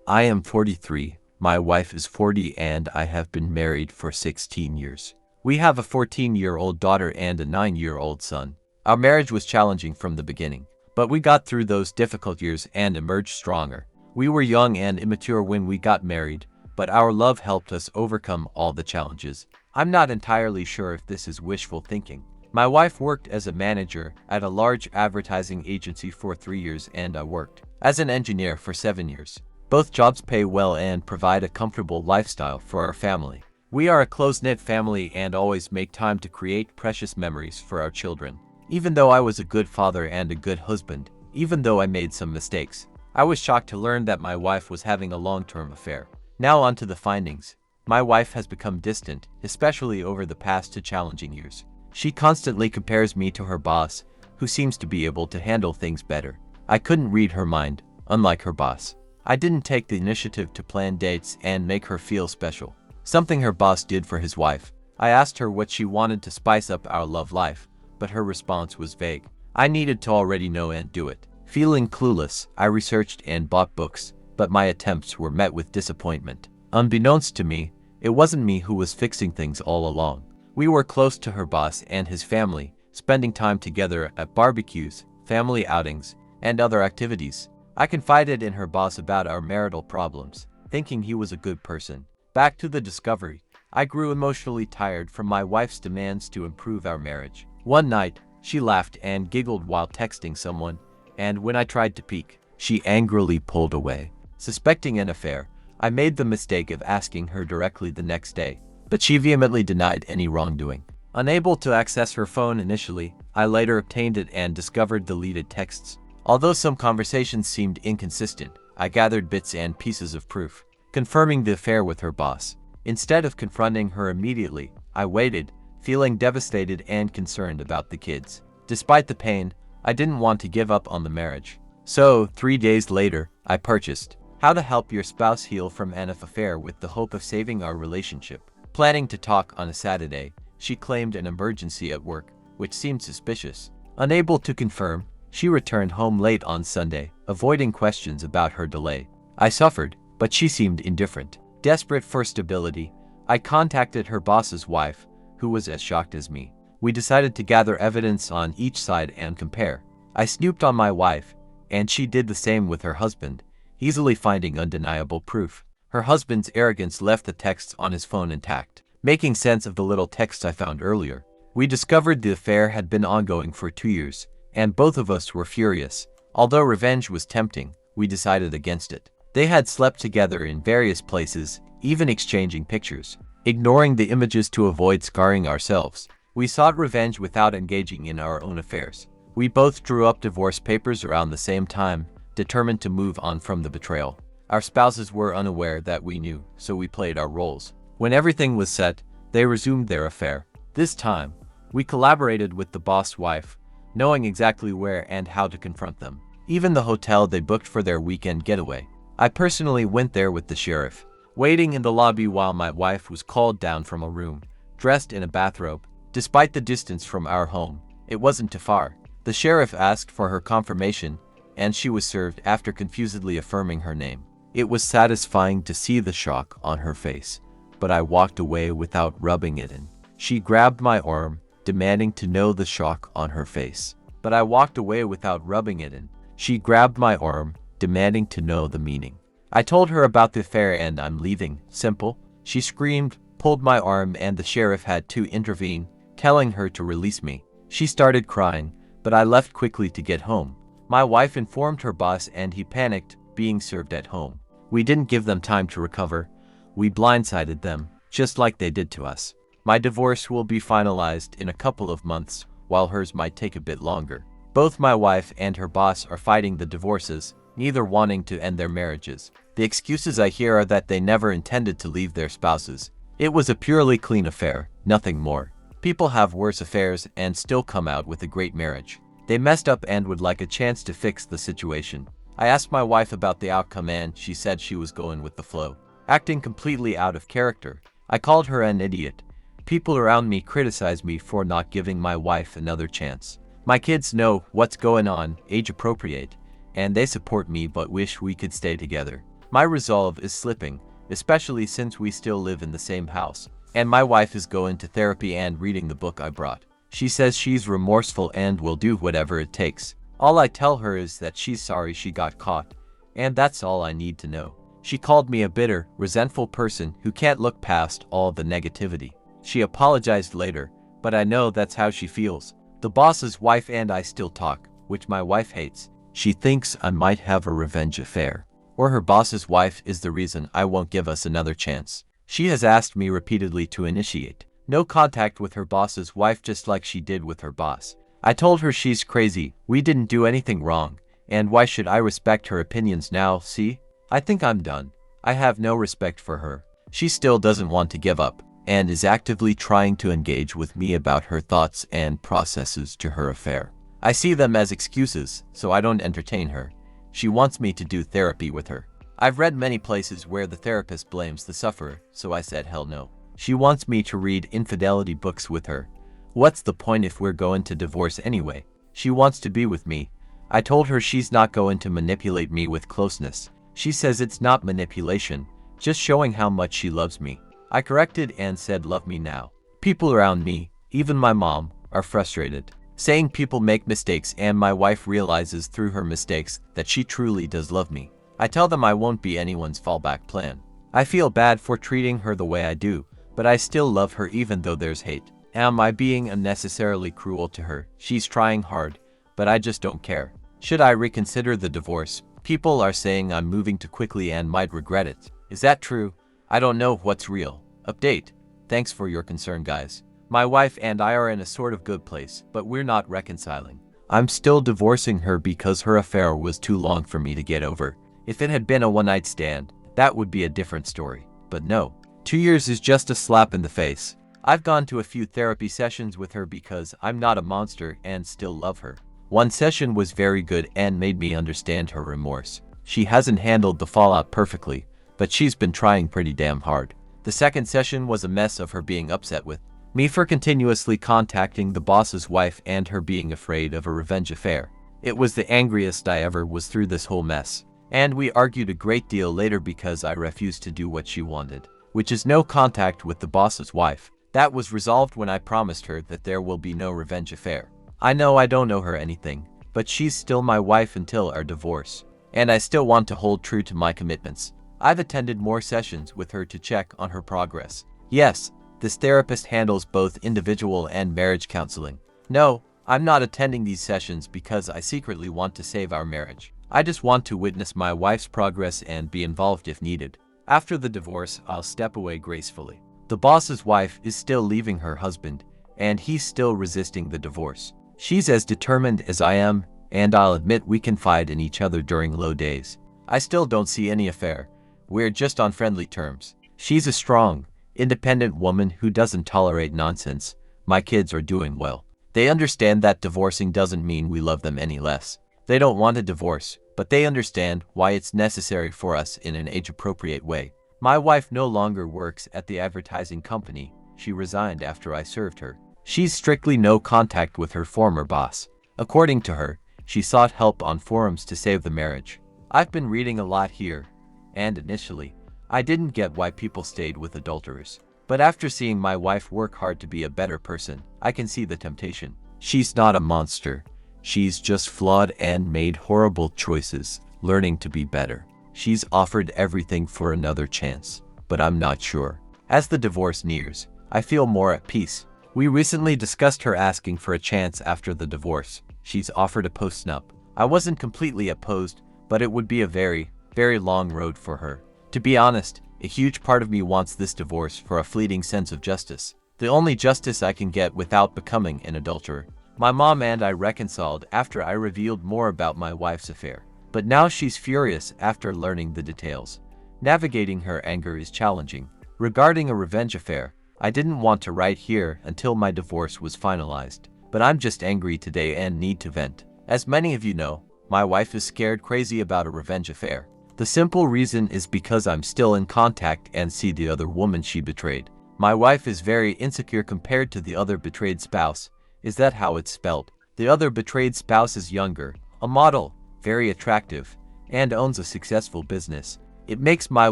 I am 43, my wife is 40, and I have been married for 16 years. We have a 14-year-old daughter and a 9-year-old son. Our marriage was challenging from the beginning, but we got through those difficult years and emerged stronger. We were young and immature when we got married, but our love helped us overcome all the challenges. I'm not entirely sure if this is wishful thinking. My wife worked as a manager at a large advertising agency for 3 years, and I worked as an engineer for 7 years. Both jobs pay well and provide a comfortable lifestyle for our family. We are a close-knit family and always make time to create precious memories for our children. Even though I was a good father and a good husband, even though I made some mistakes, I was shocked to learn that my wife was having a long-term affair. Now on to the findings. My wife has become distant, especially over the past 2 challenging years. She constantly compares me to her boss, who seems to be able to handle things better. I couldn't read her mind, unlike her boss. I didn't take the initiative to plan dates and make her feel special, something her boss did for his wife. I asked her what she wanted to spice up our love life, but her response was vague. I needed to already know and do it. Feeling clueless, I researched and bought books, but my attempts were met with disappointment. Unbeknownst to me, it wasn't me who was fixing things all along. We were close to her boss and his family, spending time together at barbecues, family outings, and other activities. I confided in her boss about our marital problems, thinking he was a good person. Back to the discovery, I grew emotionally tired from my wife's demands to improve our marriage. One night, she laughed and giggled while texting someone, and when I tried to peek, she angrily pulled away. Suspecting an affair, I made the mistake of asking her directly the next day, but she vehemently denied any wrongdoing. Unable to access her phone initially, I later obtained it and discovered deleted texts. Although some conversations seemed inconsistent, I gathered bits and pieces of proof, confirming the affair with her boss. Instead of confronting her immediately, I waited, feeling devastated and concerned about the kids. Despite the pain, I didn't want to give up on the marriage. So, 3 days later, I purchased How to Help Your Spouse Heal from an Affair with the hope of saving our relationship. Planning to talk on a Saturday, she claimed an emergency at work, which seemed suspicious. Unable to confirm, she returned home late on Sunday, avoiding questions about her delay. I suffered, but she seemed indifferent. Desperate for stability, I contacted her boss's wife, who was as shocked as me. We decided to gather evidence on each side and compare. I snooped on my wife, and she did the same with her husband, easily finding undeniable proof. Her husband's arrogance left the texts on his phone intact, making sense of the little texts I found earlier. We discovered the affair had been ongoing for 2 years, and both of us were furious. Although revenge was tempting, we decided against it. They had slept together in various places, even exchanging pictures. Ignoring the images to avoid scarring ourselves, we sought revenge without engaging in our own affairs. We both drew up divorce papers around the same time, determined to move on from the betrayal. Our spouses were unaware that we knew, so we played our roles. When everything was set, they resumed their affair. This time, we collaborated with the boss wife, knowing exactly where and how to confront them. Even the hotel they booked for their weekend getaway. I personally went there with the sheriff, waiting in the lobby while my wife was called down from a room, dressed in a bathrobe. Despite the distance from our home, it wasn't too far. The sheriff asked for her confirmation, and she was served after confusedly affirming her name. It was satisfying to see the shock on her face, but I walked away without rubbing it in. She grabbed my arm, demanding to know the shock on her face, but I walked away without rubbing it in. She grabbed my arm, demanding to know the meaning. I told her about the affair and I'm leaving. Simple. She screamed, pulled my arm, and the sheriff had to intervene, telling her to release me. She started crying, but I left quickly to get home. My wife informed her boss and he panicked, being served at home. We didn't give them time to recover. We blindsided them, just like they did to us. My divorce will be finalized in a couple of months, while hers might take a bit longer. Both my wife and her boss are fighting the divorces, neither wanting to end their marriages. The excuses I hear are that they never intended to leave their spouses. It was a purely clean affair, nothing more. People have worse affairs and still come out with a great marriage. They messed up and would like a chance to fix the situation. I asked my wife about the outcome and she said she was going with the flow, acting completely out of character. I called her an idiot. People around me criticize me for not giving my wife another chance. My kids know what's going on, age appropriate, and they support me but wish we could stay together. My resolve is slipping, especially since we still live in the same house. And my wife is going to therapy and reading the book I brought. She says she's remorseful and will do whatever it takes. All I tell her is that she's sorry she got caught. And that's all I need to know. She called me a bitter, resentful person who can't look past all the negativity. She apologized later, but I know that's how she feels. The boss's wife and I still talk, which my wife hates. She thinks I might have a revenge affair. Or her boss's wife is the reason I won't give us another chance. She has asked me repeatedly to initiate no contact with her boss's wife, just like she did with her boss. I told her she's crazy, we didn't do anything wrong, and why should I respect her opinions now? See? I think I'm done. I have no respect for her. She still doesn't want to give up, and is actively trying to engage with me about her thoughts and processes to her affair. I see them as excuses, so I don't entertain her. She wants me to do therapy with her. I've read many places where the therapist blames the sufferer, so I said hell no. She wants me to read infidelity books with her. What's the point if we're going to divorce anyway? She wants to be with me. I told her she's not going to manipulate me with closeness. She says it's not manipulation, just showing how much she loves me. I corrected and said love me now. People around me, even my mom, are frustrated, saying people make mistakes, and my wife realizes through her mistakes that she truly does love me. I tell them I won't be anyone's fallback plan. I feel bad for treating her the way I do, but I still love her even though there's hate. Am I being unnecessarily cruel to her? She's trying hard, but I just don't care. Should I reconsider the divorce? People are saying I'm moving too quickly and might regret it. Is that true? I don't know what's real. Update. Thanks for your concern, guys. My wife and I are in a sort of good place, but we're not reconciling. I'm still divorcing her because her affair was too long for me to get over. If it had been a one-night stand, that would be a different story. But no. 2 years is just a slap in the face. I've gone to a few therapy sessions with her because I'm not a monster and still love her. One session was very good and made me understand her remorse. She hasn't handled the fallout perfectly, but she's been trying pretty damn hard. The second session was a mess of her being upset with me for continuously contacting the boss's wife and her being afraid of a revenge affair. It was the angriest I ever was through this whole mess. And we argued a great deal later because I refused to do what she wanted, which is no contact with the boss's wife. That was resolved when I promised her that there will be no revenge affair. I know I don't owe her anything, but she's still my wife until our divorce. And I still want to hold true to my commitments. I've attended more sessions with her to check on her progress. Yes, this therapist handles both individual and marriage counseling. No, I'm not attending these sessions because I secretly want to save our marriage. I just want to witness my wife's progress and be involved if needed. After the divorce, I'll step away gracefully. The boss's wife is still leaving her husband, and he's still resisting the divorce. She's as determined as I am, and I'll admit we confide in each other during low days. I still don't see any affair. We're just on friendly terms. She's a strong, independent woman who doesn't tolerate nonsense. My kids are doing well. They understand that divorcing doesn't mean we love them any less. They don't want a divorce, but they understand why it's necessary for us in an age-appropriate way. My wife no longer works at the advertising company. She resigned after I served her. She's strictly no contact with her former boss. According to her, she sought help on forums to save the marriage. I've been reading a lot here, and initially, I didn't get why people stayed with adulterers. But after seeing my wife work hard to be a better person, I can see the temptation. She's not a monster. She's just flawed and made horrible choices, learning to be better. She's offered everything for another chance, but I'm not sure. As the divorce nears, I feel more at peace. We recently discussed her asking for a chance after the divorce. She's offered a postnup. I wasn't completely opposed, but it would be a very, very long road for her. To be honest, a huge part of me wants this divorce for a fleeting sense of justice. The only justice I can get without becoming an adulterer. My mom and I reconciled after I revealed more about my wife's affair. But now she's furious after learning the details. Navigating her anger is challenging. Regarding a revenge affair, I didn't want to write here until my divorce was finalized. But I'm just angry today and need to vent. As many of you know, my wife is scared crazy about a revenge affair. The simple reason is because I'm still in contact and see the other woman she betrayed. My wife is very insecure compared to the other betrayed spouse. Is that how it's spelled? The other betrayed spouse is younger, a model, very attractive, and owns a successful business. It makes my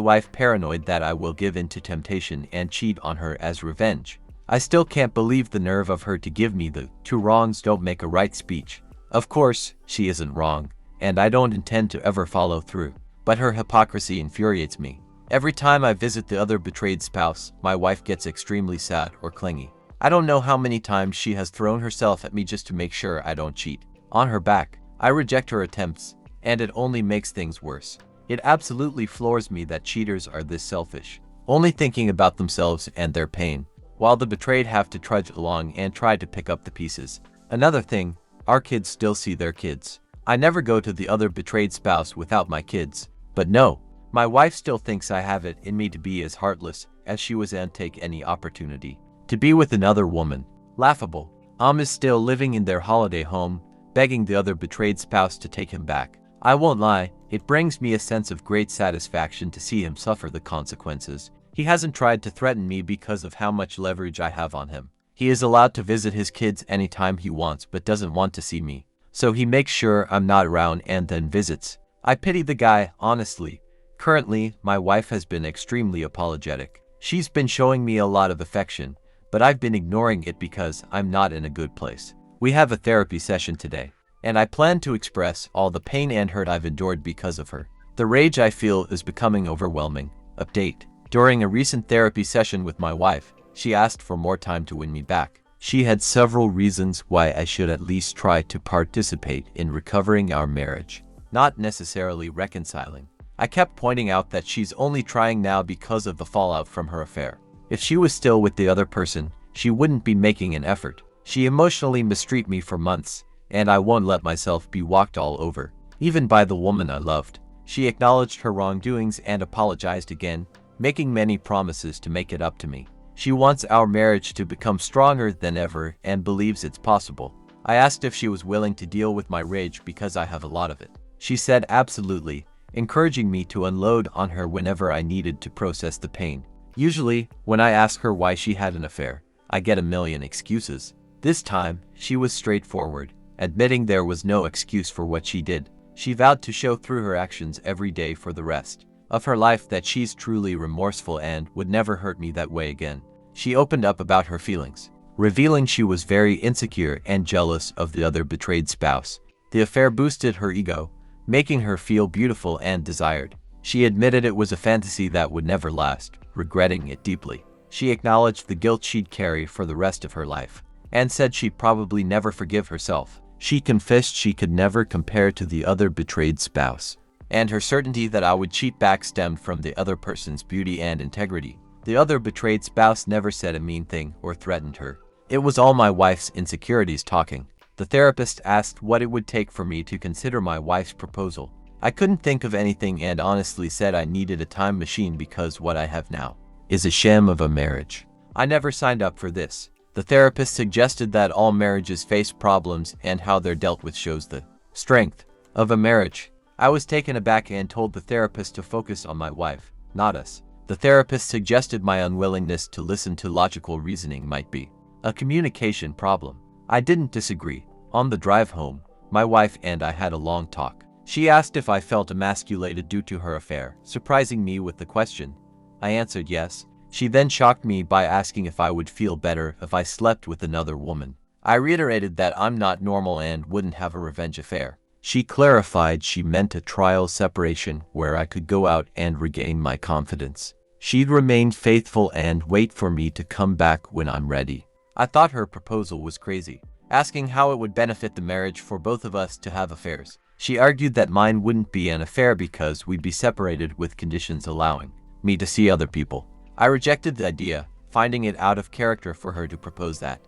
wife paranoid that I will give in to temptation and cheat on her as revenge. I still can't believe the nerve of her to give me the "two wrongs don't make a right" speech. Of course, she isn't wrong, and I don't intend to ever follow through. But her hypocrisy infuriates me. Every time I visit the other betrayed spouse, my wife gets extremely sad or clingy. I don't know how many times she has thrown herself at me just to make sure I don't cheat on her back. I reject her attempts, and it only makes things worse. It absolutely floors me that cheaters are this selfish, only thinking about themselves and their pain, while the betrayed have to trudge along and try to pick up the pieces. Another thing, our kids still see their kids. I never go to the other betrayed spouse without my kids. But no, my wife still thinks I have it in me to be as heartless as she was and take any opportunity to be with another woman. Laughable. Is still living in their holiday home, begging the other betrayed spouse to take him back. I won't lie, it brings me a sense of great satisfaction to see him suffer the consequences. He hasn't tried to threaten me because of how much leverage I have on him. He is allowed to visit his kids anytime he wants but doesn't want to see me. So he makes sure I'm not around and then visits. I pity the guy, honestly. Currently, my wife has been extremely apologetic. She's been showing me a lot of affection, but I've been ignoring it because I'm not in a good place. We have a therapy session today, and I plan to express all the pain and hurt I've endured because of her. The rage I feel is becoming overwhelming. Update. During a recent therapy session with my wife, she asked for more time to win me back. She had several reasons why I should at least try to participate in recovering our marriage, not necessarily reconciling. I kept pointing out that she's only trying now because of the fallout from her affair. If she was still with the other person, she wouldn't be making an effort. She emotionally mistreated me for months, and I won't let myself be walked all over, even by the woman I loved. She acknowledged her wrongdoings and apologized again, making many promises to make it up to me. She wants our marriage to become stronger than ever and believes it's possible. I asked if she was willing to deal with my rage because I have a lot of it. She said absolutely, encouraging me to unload on her whenever I needed to process the pain. Usually, when I ask her why she had an affair, I get a million excuses. This time, she was straightforward, admitting there was no excuse for what she did. She vowed to show through her actions every day for the rest of her life that she's truly remorseful and would never hurt me that way again. She opened up about her feelings, revealing she was very insecure and jealous of the other betrayed spouse. The affair boosted her ego, making her feel beautiful and desired. She admitted it was a fantasy that would never last, regretting it deeply. She acknowledged the guilt she'd carry for the rest of her life, and said she'd probably never forgive herself. She confessed she could never compare to the other betrayed spouse, and her certainty that I would cheat back stemmed from the other person's beauty and integrity. The other betrayed spouse never said a mean thing or threatened her. It was all my wife's insecurities talking. The therapist asked what it would take for me to consider my wife's proposal. I couldn't think of anything and honestly said I needed a time machine because what I have now is a sham of a marriage. I never signed up for this. The therapist suggested that all marriages face problems and how they're dealt with shows the strength of a marriage. I was taken aback and told the therapist to focus on my wife, not us. The therapist suggested my unwillingness to listen to logical reasoning might be a communication problem. I didn't disagree. On the drive home, my wife and I had a long talk. She asked if I felt emasculated due to her affair, surprising me with the question. I answered yes. She then shocked me by asking if I would feel better if I slept with another woman. I reiterated that I'm not normal and wouldn't have a revenge affair. She clarified she meant a trial separation where I could go out and regain my confidence. She'd remain faithful and wait for me to come back when I'm ready. I thought her proposal was crazy, asking how it would benefit the marriage for both of us to have affairs. She argued that mine wouldn't be an affair because we'd be separated with conditions allowing me to see other people. I rejected the idea, finding it out of character for her to propose that.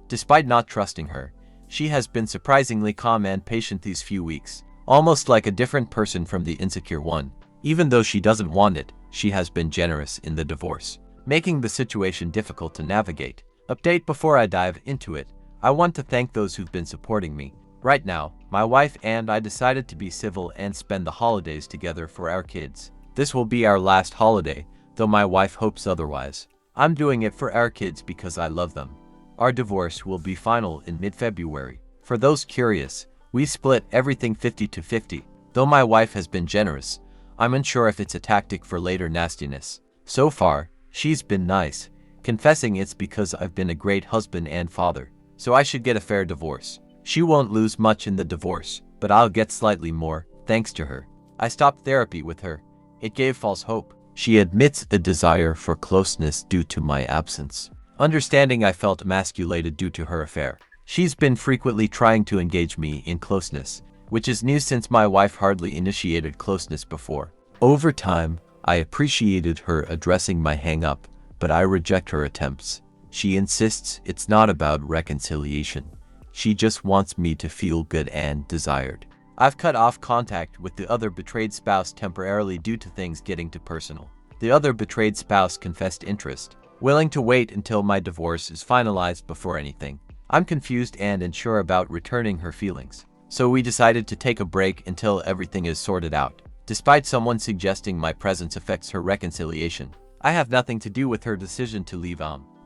Despite not trusting her, she has been surprisingly calm and patient these few weeks, almost like a different person from the insecure one. Even though she doesn't want it, she has been generous in the divorce, making the situation difficult to navigate. Update before I dive into it, I want to thank those who've been supporting me. Right now, my wife and I decided to be civil and spend the holidays together for our kids. This will be our last holiday, though my wife hopes otherwise. I'm doing it for our kids because I love them. Our divorce will be final in mid-February. For those curious, We split everything 50-50. Though my wife has been generous, I'm unsure if it's a tactic for later nastiness. So far, she's been nice, confessing it's because I've been a great husband and father, so I should get a fair divorce. She won't lose much in the divorce, but I'll get slightly more, thanks to her. I stopped therapy with her. It gave false hope. She admits the desire for closeness due to my absence, understanding I felt emasculated due to her affair. She's been frequently trying to engage me in closeness, which is new since my wife hardly initiated closeness before. Over time, I appreciated her addressing my hang-up, but I reject her attempts. She insists it's not about reconciliation. She just wants me to feel good and desired. I've cut off contact with the other betrayed spouse temporarily due to things getting too personal. The other betrayed spouse confessed interest, willing to wait until my divorce is finalized before anything. I'm confused and unsure about returning her feelings, so we decided to take a break until everything is sorted out. Despite someone suggesting my presence affects her reconciliation, I have nothing to do with her decision to leave.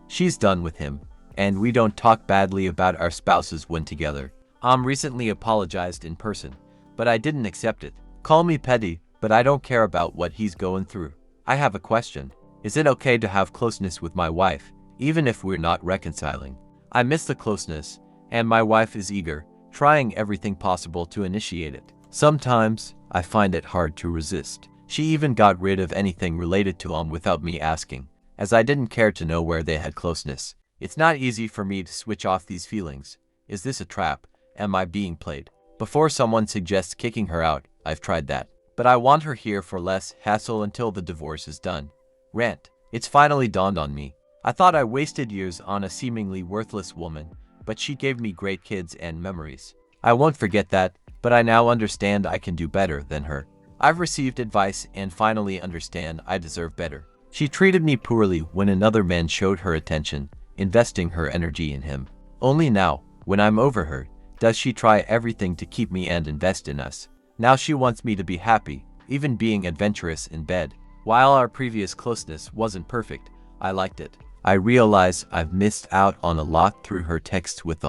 She's done with him, and we don't talk badly about our spouses when together. Recently apologized in person, but I didn't accept it. Call me petty, but I don't care about what he's going through. I have a question. Is it okay to have closeness with my wife, even if we're not reconciling? I miss the closeness, and my wife is eager, trying everything possible to initiate it. Sometimes, I find it hard to resist. She even got rid of anything related to without me asking, as I didn't care to know where they had closeness. It's not easy for me to switch off these feelings. Is this a trap? Am I being played? Before someone suggests kicking her out, I've tried that. But I want her here for less hassle until the divorce is done. Rant. It's finally dawned on me. I thought I wasted years on a seemingly worthless woman, but she gave me great kids and memories. I won't forget that, but I now understand I can do better than her. I've received advice and finally understand I deserve better. She treated me poorly when another man showed her attention, investing her energy in him. Only now, when I'm over her, does she try everything to keep me and invest in us. Now she wants me to be happy, even being adventurous in bed. While our previous closeness wasn't perfect, I liked it. I realize I've missed out on a lot through her texts with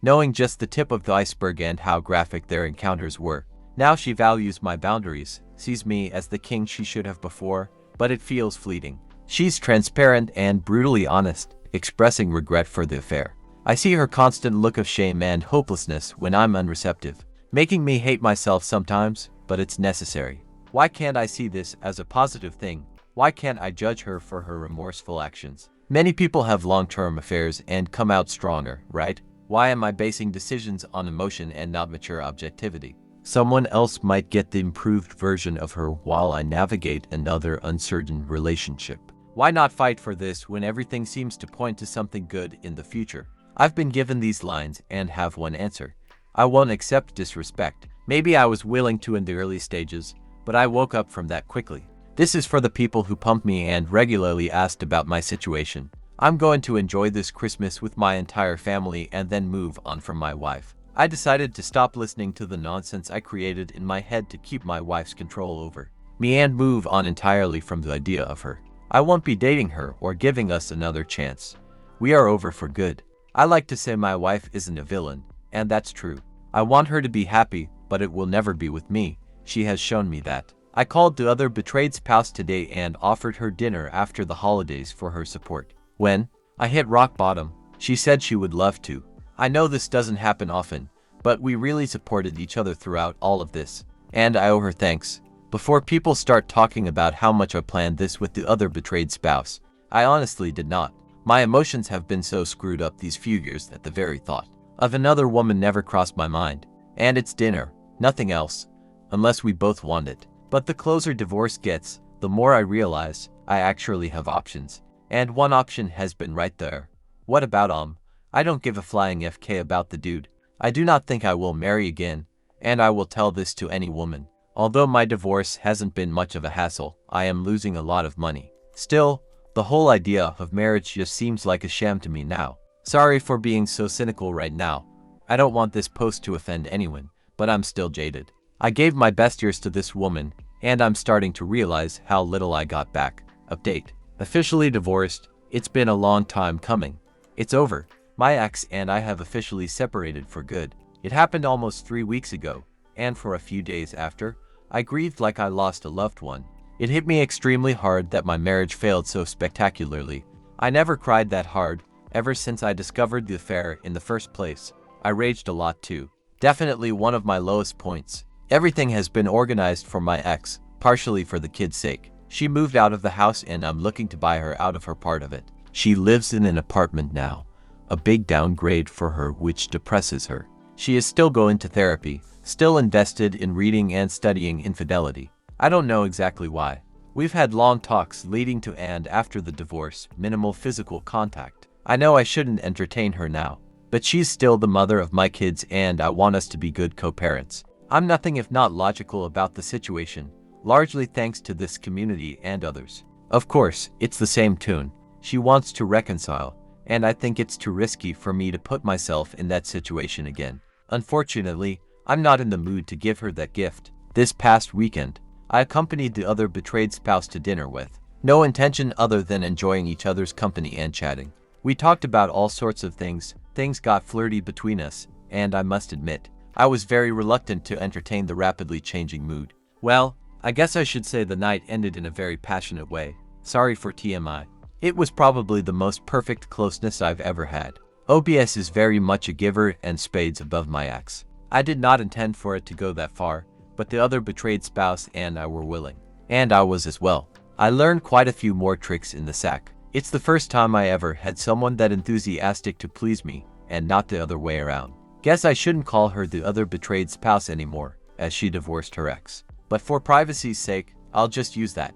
knowing just the tip of the iceberg and how graphic their encounters were. Now she values my boundaries, sees me as the king she should have before, but it feels fleeting. She's transparent and brutally honest, expressing regret for the affair. I see her constant look of shame and hopelessness when I'm unreceptive, making me hate myself sometimes, but it's necessary. Why can't I see this as a positive thing? Why can't I judge her for her remorseful actions? Many people have long-term affairs and come out stronger, right? Why am I basing decisions on emotion and not mature objectivity? Someone else might get the improved version of her while I navigate another uncertain relationship. Why not fight for this when everything seems to point to something good in the future? I've been given these lines and have one answer. I won't accept disrespect. Maybe I was willing to in the early stages, but I woke up from that quickly. This is for the people who pumped me and regularly asked about my situation. I'm going to enjoy this Christmas with my entire family and then move on from my wife. I decided to stop listening to the nonsense I created in my head to keep my wife's control over me and move on entirely from the idea of her. I won't be dating her or giving us another chance. We are over for good. I like to say my wife isn't a villain, and that's true. I want her to be happy, but it will never be with me. She has shown me that. I called the other betrayed spouse today and offered her dinner after the holidays for her support. When I hit rock bottom, she said she would love to. I know this doesn't happen often, but we really supported each other throughout all of this, and I owe her thanks. Before people start talking about how much I planned this with the other betrayed spouse, I honestly did not. My emotions have been so screwed up these few years that the very thought of another woman never crossed my mind. And it's dinner, nothing else, unless we both want it. But the closer divorce gets, the more I realize I actually have options. And one option has been right there. What about I don't give a flying FK about the dude. I do not think I will marry again, and I will tell this to any woman. Although my divorce hasn't been much of a hassle, I am losing a lot of money. Still, the whole idea of marriage just seems like a sham to me now. Sorry for being so cynical right now. I don't want this post to offend anyone, but I'm still jaded. I gave my best years to this woman, and I'm starting to realize how little I got back. Update. Officially divorced. It's been a long time coming. It's over. My ex and I have officially separated for good. It happened almost 3 weeks ago, and for a few days after, I grieved like I lost a loved one. It hit me extremely hard that my marriage failed so spectacularly. I never cried that hard, ever since I discovered the affair in the first place. I raged a lot too. Definitely one of my lowest points. Everything has been organized for my ex, partially for the kids' sake. She moved out of the house and I'm looking to buy her out of her part of it. She lives in an apartment now. A big downgrade for her, which depresses her. She is still going to therapy, still invested in reading and studying infidelity. I don't know exactly why. We've had long talks leading to and after the divorce, minimal physical contact. I know I shouldn't entertain her now, but she's still the mother of my kids and I want us to be good co-parents. I'm nothing if not logical about the situation, largely thanks to this community and others. Of course, it's the same tune. She wants to reconcile, and I think it's too risky for me to put myself in that situation again. Unfortunately, I'm not in the mood to give her that gift. This past weekend, I accompanied the other betrayed spouse to dinner with no intention other than enjoying each other's company and chatting. We talked about all sorts of things got flirty between us, and I must admit, I was very reluctant to entertain the rapidly changing mood. Well, I guess I should say the night ended in a very passionate way. Sorry for TMI. It was probably the most perfect closeness I've ever had. OBS is very much a giver and spades above my ex. I did not intend for it to go that far, but the other betrayed spouse and I were willing. And I was as well. I learned quite a few more tricks in the sack. It's the first time I ever had someone that enthusiastic to please me, and not the other way around. Guess I shouldn't call her the other betrayed spouse anymore, as she divorced her ex. But for privacy's sake, I'll just use that.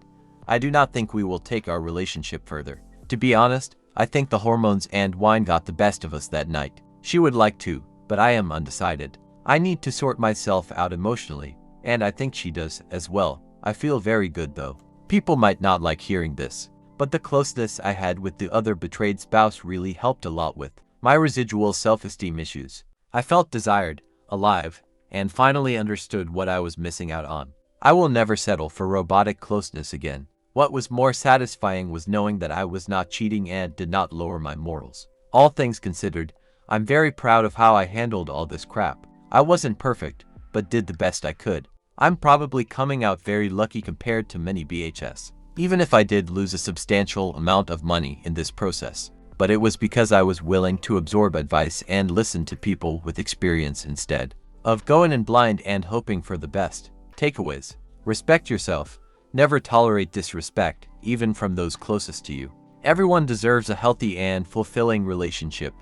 I do not think we will take our relationship further. To be honest, I think the hormones and wine got the best of us that night. She would like to, but I am undecided. I need to sort myself out emotionally, and I think she does as well. I feel very good though. People might not like hearing this, but the closeness I had with the other betrayed spouse really helped a lot with my residual self-esteem issues. I felt desired, alive, and finally understood what I was missing out on. I will never settle for robotic closeness again. What was more satisfying was knowing that I was not cheating and did not lower my morals. All things considered, I'm very proud of how I handled all this crap. I wasn't perfect, but did the best I could. I'm probably coming out very lucky compared to many BHS, even if I did lose a substantial amount of money in this process. But it was because I was willing to absorb advice and listen to people with experience instead of going in blind and hoping for the best. Takeaways: respect yourself. Never tolerate disrespect, even from those closest to you. Everyone deserves a healthy and fulfilling relationship.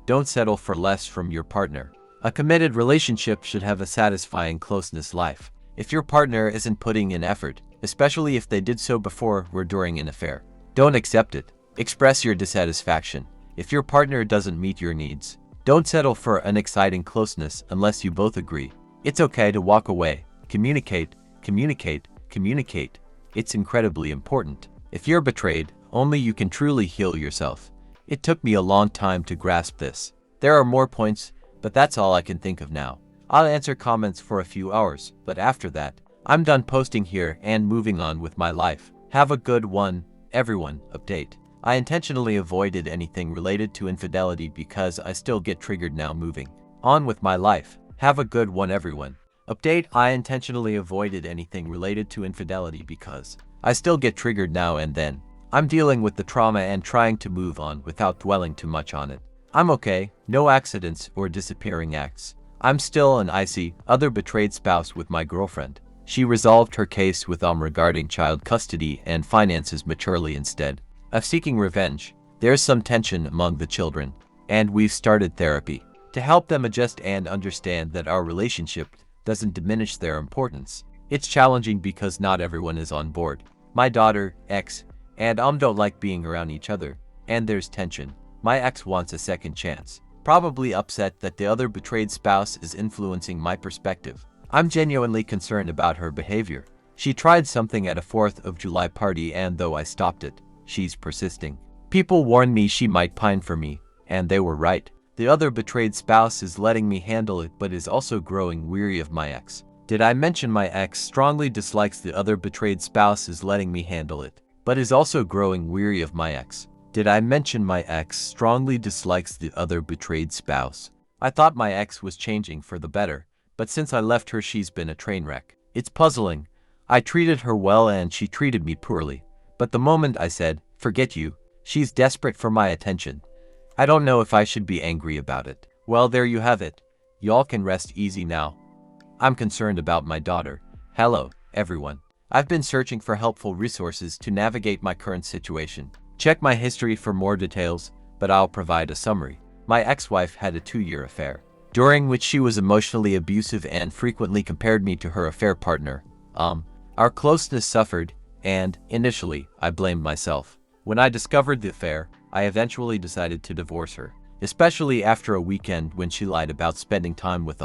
Don't settle for less from your partner. A committed relationship should have a satisfying closeness life. If your partner isn't putting in effort, especially if they did so before or during an affair, don't accept it. Express your dissatisfaction. If your partner doesn't meet your needs, don't settle for an exciting closeness unless you both agree. It's okay to walk away. Communicate, communicate, communicate. It's incredibly important. If you're betrayed, only you can truly heal yourself. It took me a long time to grasp this. There are more points, but that's all I can think of now. I'll answer comments for a few hours, but after that, I'm done posting here and moving on with my life. Have a good one, everyone. Update: I intentionally avoided anything related to infidelity because I still get triggered now. Moving on with my life. Have a good one, everyone. Update: I intentionally avoided anything related to infidelity because I still get triggered now and then. I'm dealing with the trauma and trying to move on without dwelling too much on it. I'm okay, no accidents or disappearing acts. I'm still an icy, other betrayed spouse with my girlfriend. She resolved her case with regarding child custody and finances maturely instead of seeking revenge. There's some tension among the children, and we've started therapy to help them adjust and understand that our relationship doesn't diminish their importance. It's challenging because not everyone is on board. My daughter, ex, and don't like being around each other, and there's tension. My ex wants a second chance, probably upset that the other betrayed spouse is influencing my perspective. I'm genuinely concerned about her behavior. She tried something at a 4th of July party and though I stopped it, she's persisting. People warned me she might pine for me, and they were right. The other betrayed spouse is letting me handle it but is also growing weary of my ex. Did I mention my ex strongly dislikes the other betrayed spouse is letting me handle it, but is also growing weary of my ex? Did I mention my ex strongly dislikes the other betrayed spouse, I thought my ex was changing for the better, but since I left her she's been a train wreck. It's puzzling. I treated her well and she treated me poorly. But the moment I said, "Forget you," she's desperate for my attention. I don't know if I should be angry about it. Well, there you have it. Y'all can rest easy now. I'm concerned about my daughter. Hello, everyone. I've been searching for helpful resources to navigate my current situation. Check my history for more details, but I'll provide a summary. My ex-wife had a 2-year affair, during which she was emotionally abusive and frequently compared me to her affair partner. Our closeness suffered, and, initially, I blamed myself. When I discovered the affair, I eventually decided to divorce her, especially after a weekend when she lied about spending time with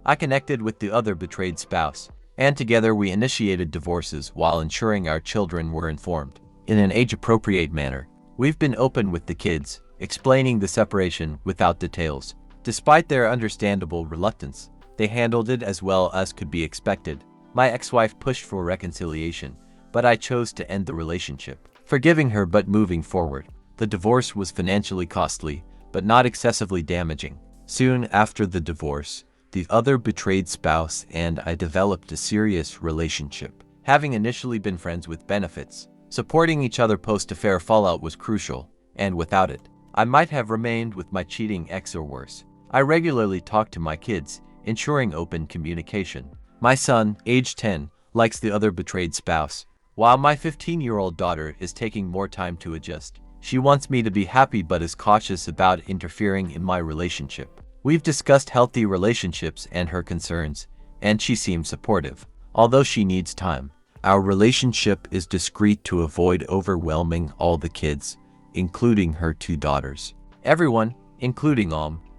I connected with the other betrayed spouse, and together we initiated divorces while ensuring our children were informed. In an age-appropriate manner, we've been open with the kids, explaining the separation without details. Despite their understandable reluctance, they handled it as well as could be expected. My ex-wife pushed for reconciliation, but I chose to end the relationship, forgiving her but moving forward. The divorce was financially costly, but not excessively damaging. Soon after the divorce, the other betrayed spouse and I developed a serious relationship. Having initially been friends with benefits, supporting each other post-affair fallout was crucial, and without it, I might have remained with my cheating ex or worse. I regularly talk to my kids, ensuring open communication. My son, age 10, likes the other betrayed spouse, while my 15-year-old daughter is taking more time to adjust. She wants me to be happy but is cautious about interfering in my relationship. We've discussed healthy relationships and her concerns, and she seems supportive, although she needs time. Our relationship is discreet to avoid overwhelming all the kids, including her 2 daughters. Everyone, including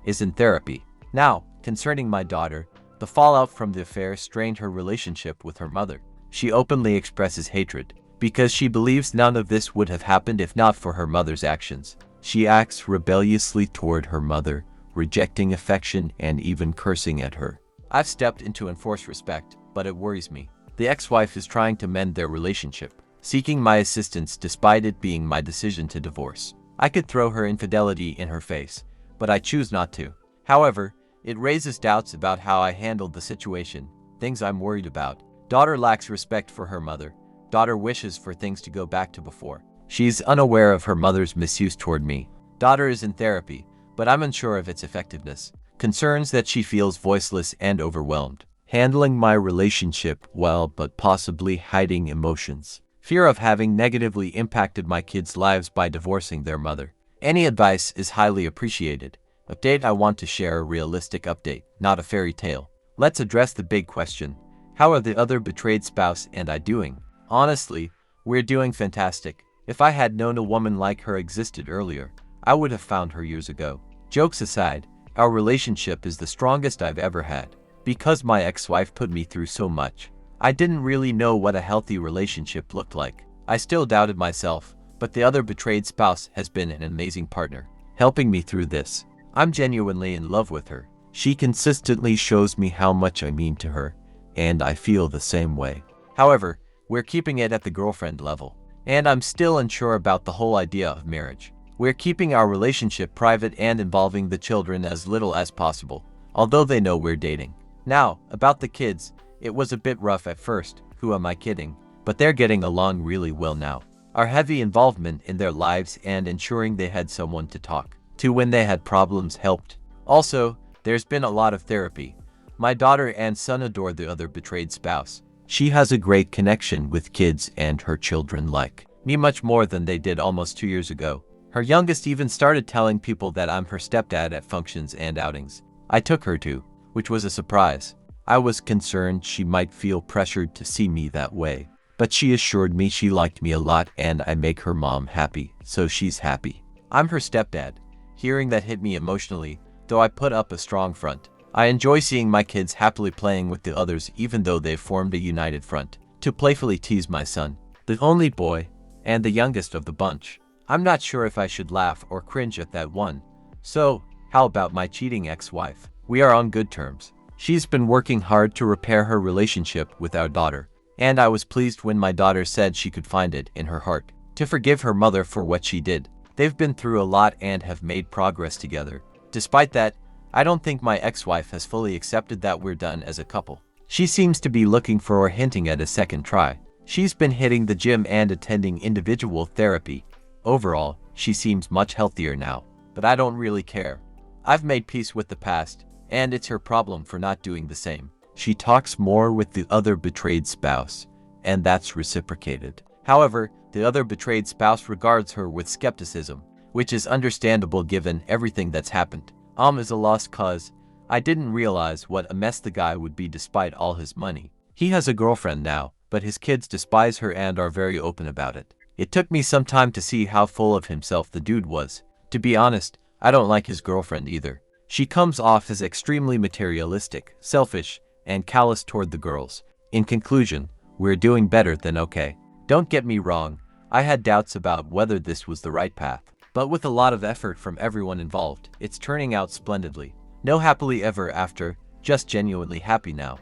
is in therapy. Now, concerning my daughter, the fallout from the affair strained her relationship with her mother. She openly expresses hatred, because she believes none of this would have happened if not for her mother's actions. She acts rebelliously toward her mother, rejecting affection and even cursing at her. I've stepped in to enforce respect, but it worries me. The ex-wife is trying to mend their relationship, seeking my assistance despite it being my decision to divorce. I could throw her infidelity in her face, but I choose not to. However, it raises doubts about how I handled the situation, things I'm worried about. Daughter lacks respect for her mother. Daughter wishes for things to go back to before. She's unaware of her mother's misuse toward me. Daughter is in therapy, but I'm unsure of its effectiveness. Concerns that she feels voiceless and overwhelmed. Handling my relationship well but possibly hiding emotions. Fear of having negatively impacted my kids' lives by divorcing their mother. Any advice is highly appreciated. Update: I want to share a realistic update, not a fairy tale. Let's address the big question. How are the other betrayed spouse and I doing? Honestly, we're doing fantastic. If I had known a woman like her existed earlier, I would have found her years ago. Jokes aside, our relationship is the strongest I've ever had. Because my ex-wife put me through so much, I didn't really know what a healthy relationship looked like. I still doubted myself, but the other betrayed spouse has been an amazing partner, helping me through this. I'm genuinely in love with her. She consistently shows me how much I mean to her, and I feel the same way. However, we're keeping it at the girlfriend level, and I'm still unsure about the whole idea of marriage. We're keeping our relationship private and involving the children as little as possible, although they know we're dating. Now, about the kids, it was a bit rough at first, who am I kidding? But they're getting along really well now. Our heavy involvement in their lives and ensuring they had someone to talk to when they had problems helped. Also, there's been a lot of therapy. My daughter and son adore the other betrayed spouse. She has a great connection with kids and her children like me much more than they did almost 2 years ago. Her youngest even started telling people that I'm her stepdad at functions and outings I took her to, which was a surprise. I was concerned she might feel pressured to see me that way, but she assured me she liked me a lot and I make her mom happy, so she's happy. I'm her stepdad. Hearing that hit me emotionally, though I put up a strong front. I enjoy seeing my kids happily playing with the others even though they've formed a united front, to playfully tease my son, the only boy, and the youngest of the bunch. I'm not sure if I should laugh or cringe at that one. So, how about my cheating ex-wife? We are on good terms. She's been working hard to repair her relationship with our daughter, and I was pleased when my daughter said she could find it in her heart to forgive her mother for what she did. They've been through a lot and have made progress together. Despite that, I don't think my ex-wife has fully accepted that we're done as a couple. She seems to be looking for or hinting at a second try. She's been hitting the gym and attending individual therapy. Overall, she seems much healthier now. But I don't really care. I've made peace with the past, and it's her problem for not doing the same. She talks more with the other betrayed spouse, and that's reciprocated. However, the other betrayed spouse regards her with skepticism, which is understandable given everything that's happened. Is a lost cause. I didn't realize what a mess the guy would be despite all his money. He has a girlfriend now, but his kids despise her and are very open about it. It took me some time to see how full of himself the dude was. To be honest, I don't like his girlfriend either. She comes off as extremely materialistic, selfish, and callous toward the girls. In conclusion, we're doing better than okay. Don't get me wrong, I had doubts about whether this was the right path. But with a lot of effort from everyone involved, it's turning out splendidly. No happily ever after, just genuinely happy now.